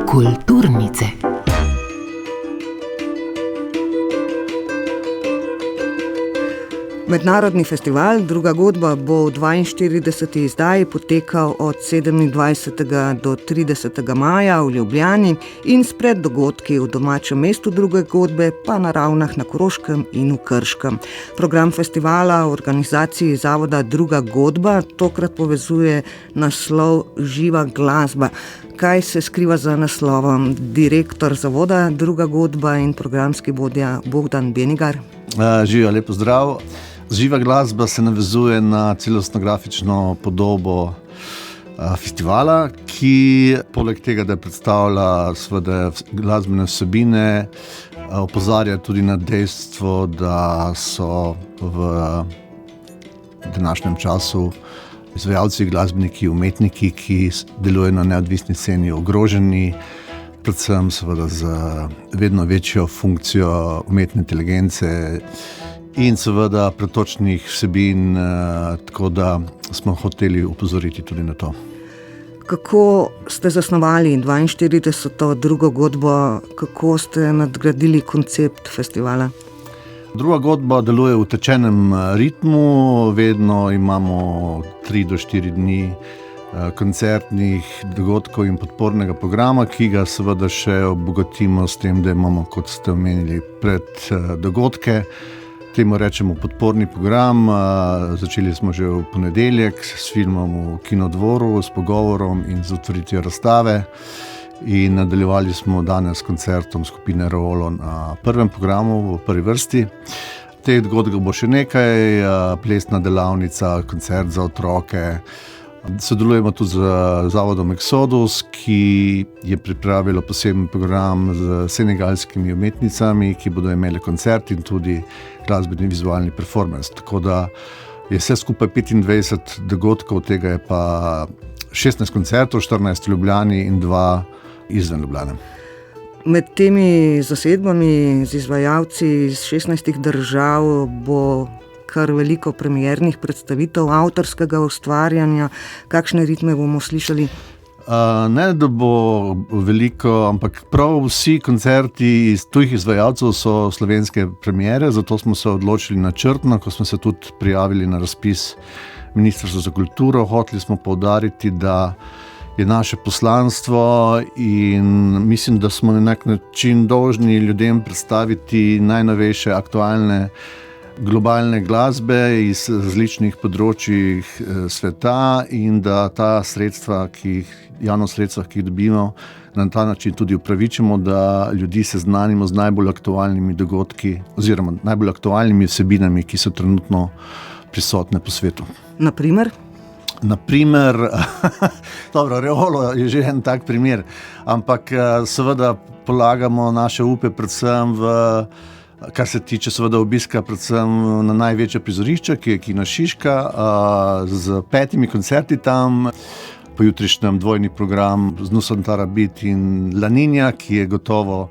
Kulturnice. Mednarodni festival Druga godba bo v 42. izdaji potekal od 27. do 30. maja v Ljubljani in spred dogodki v domačem mestu Druge godbe pa na Ravnah na Koroškem in v Krškem. Program festivala v organizaciji zavoda Druga godba tokrat povezuje naslov Živa glasba. Kaj se skriva za naslovom? Direktor zavoda Druga godba in programski vodja Bogdan Benigar. Živijo, lepo zdrav. Živa glasba se navezuje na celostno grafično podobo festivala, ki poleg tega, da predstavlja seveda glasbene vsebine, opozarja tudi na dejstvo, da so v današnjem času izvajalci, glasbeniki, umetniki, ki delujejo na neodvisni sceni, ogroženi, predvsem seveda z vedno večjo funkcijo umetne inteligence in seveda pretočnih vsebin, tako da smo hoteli opozoriti tudi na to. Kako ste zasnovali 42. Drugo godbo, kako ste nadgradili koncept festivala? Druga godba deluje v utečenem ritmu, vedno imamo 3 do 4 dni koncertnih dogodkov in podpornega programa, ki ga seveda še obogatimo s tem, da imamo, kot ste omenili, pred dogodke. Temu rečemo podporni program. Začeli smo že v ponedeljek s filmom v Kinodvoru, s pogovorom in z otvoritvijo razstave. In nadaljevali smo danes s koncertom skupine Reolo na prvem programu v prvi vrsti. Teh dogodkov bo še nekaj, plesna delavnica, koncert za otroke. Sodelujemo tudi z zavodom Exodus, ki je pripravilo poseben program z senegalskimi umetnicami, ki bodo imeli koncert in tudi glasbeni vizualni performance. Tako da je vse skupaj 25 dogodkov, tega je pa 16 koncertov, 14 v Ljubljani in 2 izven Ljubljane. Med temi zasedbami z izvajalci iz 16 držav bo kar veliko premiernih predstavitev avtorskega ustvarjanja. Kakšne ritme bomo slišali? Ne, da bo veliko, ampak prav vsi koncerti iz tujih izvajalcev so slovenske premiere, zato smo se odločili načrtno, ko smo se tudi prijavili na razpis Ministrstva za kulturo. Hoteli smo poudariti, da je naše poslanstvo in mislim, da smo na nek način dolžni ljudem predstaviti najnovejše, aktualne globalne glasbe iz različnih področjih sveta in da ta sredstva, javno sredstva, ki jih dobimo, na ta način tudi upravičimo, da ljudi seznanimo z najbolj aktualnimi dogodki oziroma najbolj aktualnimi vsebinami, ki so trenutno prisotne po svetu. Naprimer, dobro, Reolo je že en tak primer, ampak seveda polagamo naše upe predvsem kar se tiče seveda obiska predvsem na največje prizorišče, ki je Kino Šiška, z 5 koncerti tam, pojutrišnjem dvojni program z Nusantara Beat in La Niña, ki je gotovo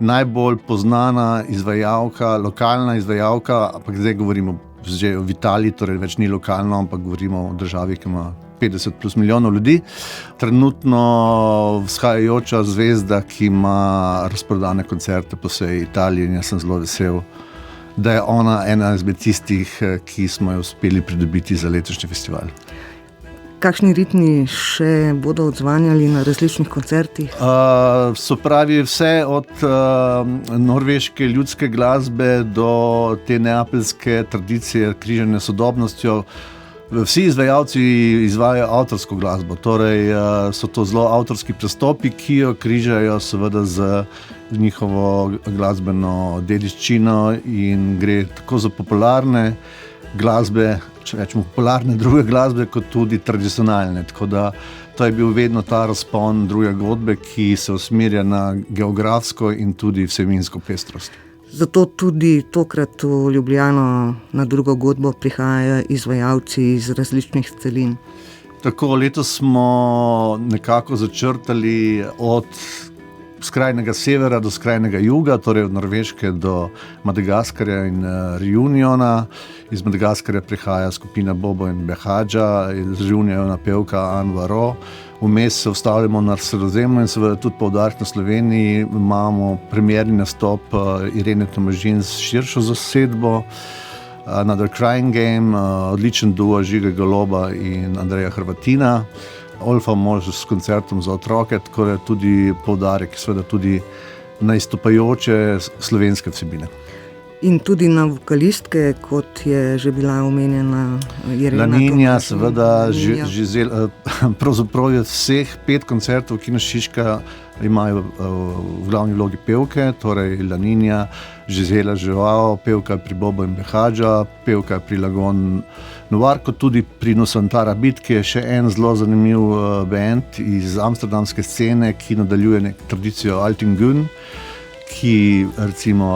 najbolj poznana izvajalka, lokalna izvajalka, ampak zdaj govorimo že o Italiji, torej več ni lokalno, ampak govorimo o državi, ki ima 50+ milijonov ljudi. Trenutno vzhajajoča zvezda, ki ima razprodane koncerte po vsej Italiji in jaz sem zelo vesel, da je ona ena izmed tistih, ki smo jo uspeli pridobiti za letošnji festival. Kakšni ritmi še bodo odzvanjali na različnih koncertih? So pravi vse od norveške ljudske glasbe do te neapeljske tradicije križanja s sodobnostjo. Vsi izvajalci izvajajo avtorsko glasbo, torej so to zelo avtorski pristopi, ki jo križajo seveda z njihovo glasbeno dediščino in gre tako za popularne glasbe, če rečemo popularne druge glasbe, kot tudi tradicionalne. Tako da to je bil vedno ta razpon Druge godbe, ki se usmerja na geografsko in tudi vsebinsko pestrost. Zato tudi tokrat v Ljubljano na Drugo godbo prihajajo izvajalci iz različnih celin. Tako, letos smo nekako začrtali od skrajnega severa do skrajnega juga, torej od Norveške do Madagaskarja in Reuniona. Iz Madagaskarja prihaja skupina Bobo in Behadža, iz Reuniona pevka Anvaro. Vmes se ustavljamo na Sredozemlju in seveda tudi poudarek na Sloveniji. Imamo premierni nastop Irene Tomažin s širšo zasedbo, Another Crying Game, odličen duo Žiga Goloba in Andreja Hrvatina. Olfa Mož s koncertom za otroke, tako da tudi poudarek seveda tudi na izstopajoče slovenske vsebine. In tudi na vokalistke, kot je že bila omenjena Irena Laninja, Tomaž. seveda, pravzaprav je vseh 5 koncertov Kino Šiška imajo v glavni vlogi pevke, torej Laninja, Gisela Joao, pevka pri Bobo in Behadža, pevka pri Lagon Noir, kot tudi pri Nusantara Beat, ki je še en zelo zanimiv band iz amsterdamske scene, ki nadaljuje tradicijo Altin Gun, ki recimo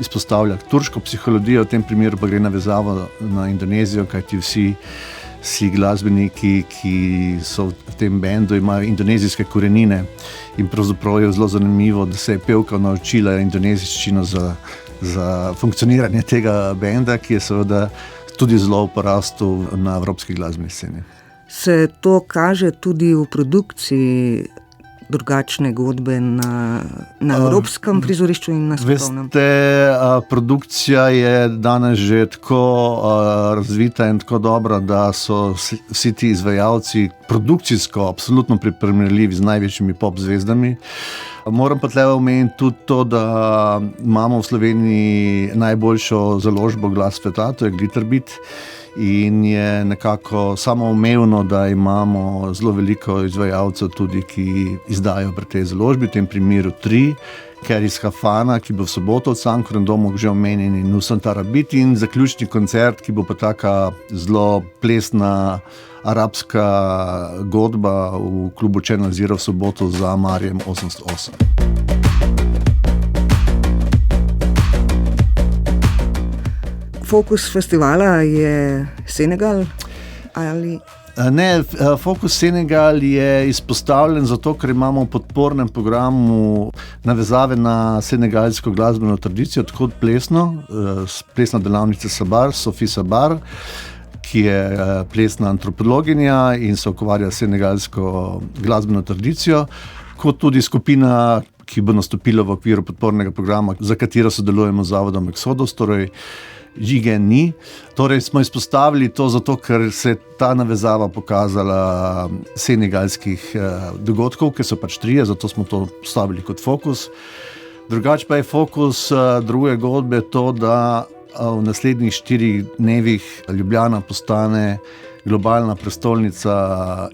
izpostavlja turško psihologijo, v tem primeru pa gre navezavo na Indonezijo, kajti vsi glasbeniki, ki so v tem bendu, imajo indonezijske korenine in pravzaprav je zelo zanimivo, da se je pevka naučila indonezijščino za funkcioniranje tega benda, ki je seveda tudi zelo v porastu na evropski glasbeni sceni. Se to kaže tudi v produkciji drugačne godbe na evropskem prizorišču in na svetovnem? Veste, produkcija je danes že tako razvita in tako dobra, da so vsi ti izvajalci produkcijsko absolutno primerljivi z največjimi pop zvezdami. Moram pa tle omeniti tudi to, da imamo v Sloveniji najboljšo založbo Glas sveta, to je Glitterbeat. In je nekako samoumevno, da imamo zelo veliko izvajalcev tudi, ki izdajo pri tej založbi, v tem primeru 3, Keris Hafana, ki bo v soboto v Cankarjevem domu že omenjen, in Nusantara Beat, in zaključni koncert, ki bo pa taka zelo plesna arabska godba v klubu Channel Zero v soboto za Marijem 808. Fokus festivala je Senegal ali? Ne, Fokus Senegal je izpostavljen zato, ker imamo v podpornem programu navezave na senegalsko glasbeno tradicijo, tako plesno, plesna delavnica Sabar, Sophie Sabar, ki je plesna antropologinja in se ukvarja s senegalsko glasbeno tradicijo, kot tudi skupina, ki bo nastopila v okviru podpornega programa, za katero sodelujemo z zavodom Exodus, torej Žige ni. Torej smo izpostavili to zato, ker se je ta navezava pokazala senegalskih dogodkov, ki so pač 3, zato smo to postavili kot fokus. Drugače pa je fokus druge godbe to, da v naslednjih 4 dnevih Ljubljana postane globalna prestolnica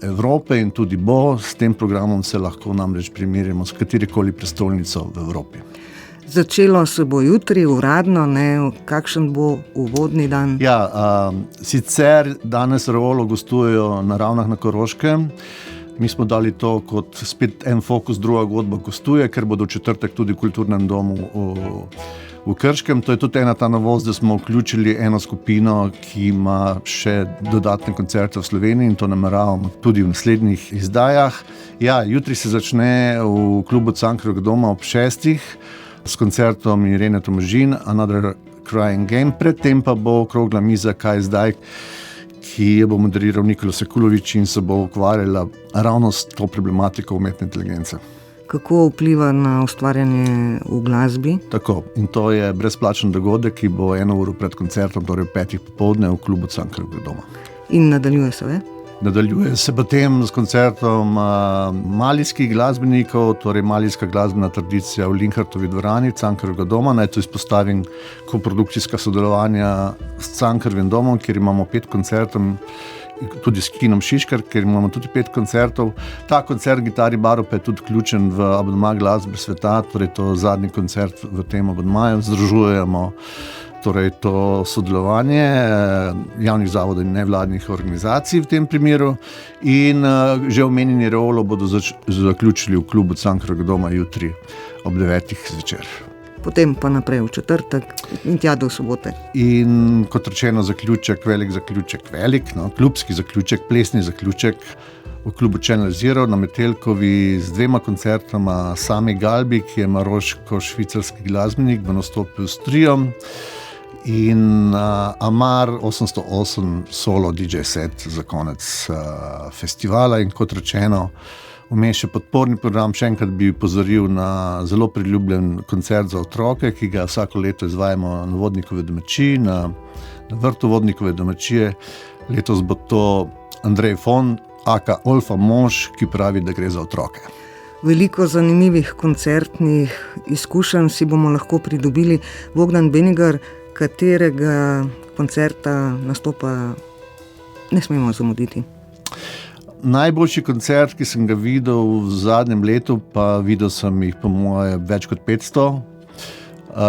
Evrope in tudi bo. S tem programom se lahko namreč primerjamo s katerikoli prestolnico v Evropi. Začelo se bo jutri uradno, kakšen bo uvodni dan? Ja, sicer danes Reolo gostujejo na Ravnah na Koroškem. Mi smo dali to kot spet en fokus, druga godba gostuje, ker bodo v četrtek tudi v kulturnem domu v Krškem. To je tudi ena ta novost, da smo vključili eno skupino, ki ima še dodatne koncerte v Sloveniji, in to nameravamo tudi v naslednjih izdajah. Ja, jutri se začne v klubu Cankarjevega doma ob 6. s koncertom Irene Tomažin, Another Crying Game. Predtem pa bo okrogla miza Kaj zdaj, ki jo bo moderiral Nikola Sekulovič in se bo ukvarjala ravno s to problematiko umetne inteligence. Kako vpliva na ustvarjanje v glasbi? Tako, in to je brezplačen dogodek, ki bo 1 uro pred koncertom, torej 5 popoldne v klubu Cankarjevega doma. In nadaljuje se, Nadaljuje se potem s koncertom malijskih glasbenikov, torej malijska glasbena tradicija v Linhartovi dvorani Cankarjevega doma. Naj to izpostavim koprodukcijska sodelovanja s Cankarjevim domom, kjer imamo 5 koncertov, tudi s Kinom Šiškar, kjer imamo tudi 5 koncertov. Ta koncert Gitari Baro pa je tudi vključen v abonma Glasbe sveta, torej to zadnji koncert v tem abonmaju. Združujemo torej to sodelovanje javnih zavodov in nevladnih organizacij v tem primeru, in že omenjeni Reolo bodo zaključili v klubu Cankarjevega doma jutri ob 9. zvečer. Potem pa naprej v četrtek in tja do sobote. In kot rečeno, zaključek, velik, klubski zaključek, plesni zaključek v klubu Channel Zero na Metelkovi z 2 koncertoma, Sami Galbi, ki je maroško-švicarski glasbenik, v nastopu s triom, in Amar 808 solo DJ set za konec festivala. In kot rečeno, vmes še podporni program. Še enkrat bi pozoril na zelo priljubljen koncert za otroke, ki ga vsako leto izvajamo na Vodnikove domačiji, na vrtu Vodnikove domačije. Letos bo to Andrej Fon, aka Olfa Mož, ki pravi, da gre za otroke. Veliko zanimivih koncertnih izkušenj si bomo lahko pridobili. Bogdan Benigar, katerega koncerta, nastopa ne smemo zamuditi? Najboljši koncert, ki sem ga videl v zadnjem letu, pa videl sem jih po moje več kot 500,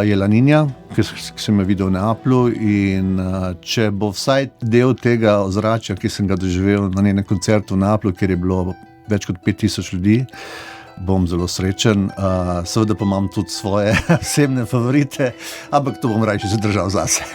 je La Niña, ki sem jo videl v Neaplju, in če bo vsaj del tega ozračja, ki sem ga doživel na njenem koncertu v Neaplju, kjer je bilo več kot 5000 ljudi, bom zelo srečen. Seveda pa imam tudi svoje osebne favorite, ampak to bom raje zadržal zase.